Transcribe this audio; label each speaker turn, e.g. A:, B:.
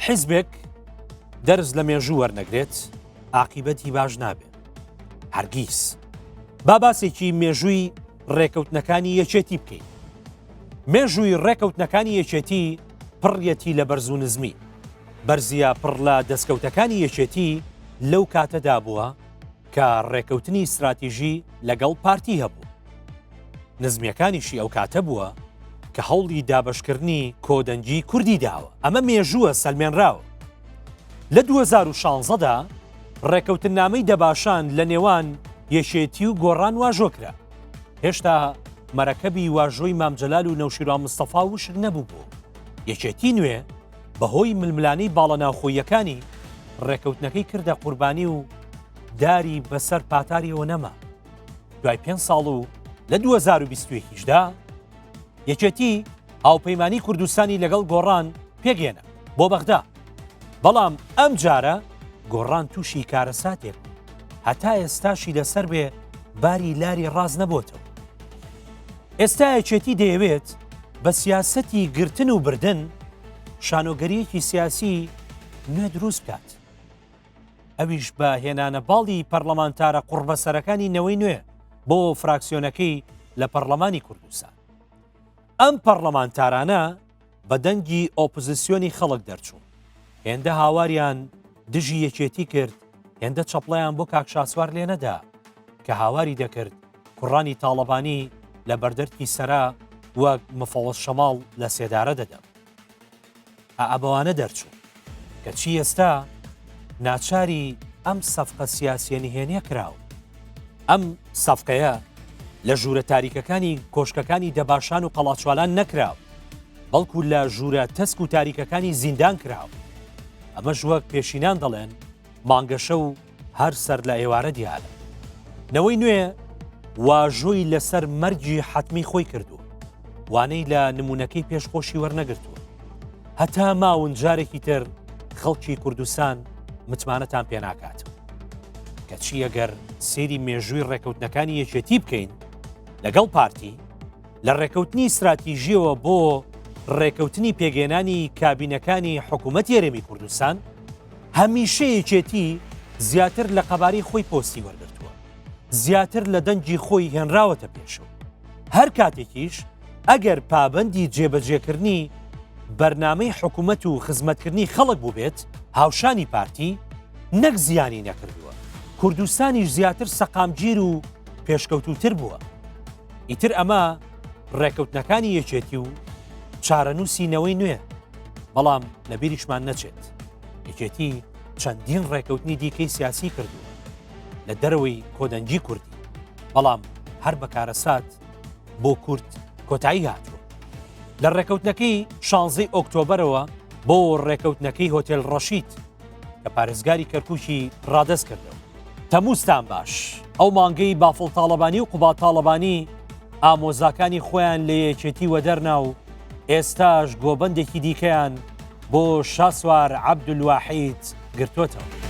A: حیزبێک دەرز لە مێژوو وەرنەگرێت عاقیبەتی باش نابێت هەرگیز با باسێکی مێژووی ڕێکەوتنەکانی یەکێتی بکەین مێژووی ڕێکەوتنەکانی یەکێتی پڕیەتی لە بەرز و نزمی بەرزیە پڕ لە دەستکەوتەکانی یەکێتی لەو کاتەدا بووە کە ڕێکەوتنی استراتیژی لەگەڵ پارتی هەبوو نزمیەکانیشی ئەو کاتە بووە کە هەوڵی دابەشکردنی کۆدەنجی کوردی داوە ئەمە مێژووە سەلمێنراوە لە 2016دا ڕێکەوتنامەی دەباشان لە نێوان یەکێتی و گۆڕان واژۆکرا هێشتا مەرەکەبی واژۆی مامجەلال و نەوشیروان مستەفا وشک نەبوو بوو یەکێتی نوێ بەهۆی ململانەی باڵە ناوخۆیەکانی ڕێکەوتنەکەی کردە قوربانی و داری بەسەر پاتاریەوە نەما دوای 5 ساڵ و لە 2021دا یەکێتی هاوپەیمانی کوردستانی لەگەڵ گۆڕان پێگێنە بۆ بەغدا بەڵام ئەم جارە گۆڕان تووشی کارەساتێک هەتا ئێستاشی لەسەر بێ باری لاری ڕاز نەبووتەوە ئێستا یەکێتی دەیەوێت بە سیاسەتی گرتن و بردن شانۆگەریەکی سیاسی نوێ دروست بکات ئەویش بە هێنانە باڵی پەرلەمانتارە قوربەسەرەکانی نەوەی نوێ بۆ فراکسیۆنەکەی لە پەرلەمانی کوردستان ئەم پەرلەمانتارانە بە دەنگی ئۆپۆزیسیۆنی خەڵک دەرچوون هێندە هاواریان دژی یەکێتی کرد هێندە چەپڵەیان بۆ کاک شاسوار لێ نەدا کە هاواری دەکرد کوڕانی تاڵەبانی لە بەردەرکی سەرا وەک مفەوەز شەماڵ لە سێدارە دەدەم ئەبەوانە دەرچوو کە چی ئێستا ناچاری ئەم سەفقە سیاسیە نهێنیە کراوە ئەم سەفقەیە لە ژوورە تاریکەکانی کۆشکەکانی دەباشان و قەڵاچوالان نەکراوە بەڵکو لە ژوورە تەسک و تاریکەکانی زیندان کراوە ئەمەش وەک پێشینان دەڵێن مانگەشە و هەر سەر لە ئێوارە دیارە نەوەی نوێ واژۆی لەسەر مەرجی حتمی خۆی کردو وانەی لە نمونونەکەی پێشخۆشی وەرنەگرتووە هەتا ماون جارێکی تر خەڵکی کوردستان متمانەتان پێ ناکاتەوە کەچی ئەگەر سێری مێژووی ڕێکەوتنەکانی یەکێتی بکەین لەگەڵ پارتی لە ڕێکەوتنی استراتیژیەوە بۆ ڕێکەوتنی پێگەێنانی کابینەکانی حکوومەت یاریمی کوردستان هەمیشە یەکێتی زیاتر لە قەباری خۆی پۆستی وەرگرتووە زیاتر لە دەنجی خۆی هێنراوەتە پێشەوە هەر کاتێکیش ئەگەر پابەندی جێبەجێکردنی بەرنامەی حکوومەت و خزمەتکردنی خەڵک بوو بێت هاوشانی پارتی نەک زیانی نەکردووە کوردستانیش زیاتر سەقامگیر و پێشکەوتوتر بووە ئیتر ئەمە ڕێکەوتنەکانی یەکێتی و چارەنووسینەوەی نوێ بەڵام لەبیریشمان نەچێت یەکێتی چەندین ڕێکەوتنی دیکەی سیاسی کردووە لە دەرەوەی کۆدەنجی کوردی بەڵام هەر بەکارەسات بۆ کورد کۆتایی هاتووە لە ڕێکەوتنەکەی 16 ئۆکتۆبرەوە بۆ ڕێکەوتنەکەی هۆتێل ڕەشید کە پارێزگاری کەرکووکی ڕادەست کردەوە تەمووستان باش ئەو مانگەی بافڵ تاڵەبانی و قوبات تاڵەبانی ئامۆزاکانی خۆیان لە یەکێتی وەدەرنا و ئێستاش گۆبەندێکی دیکەیان بۆ شاسوار عەبدولواحید گرتووەتەوە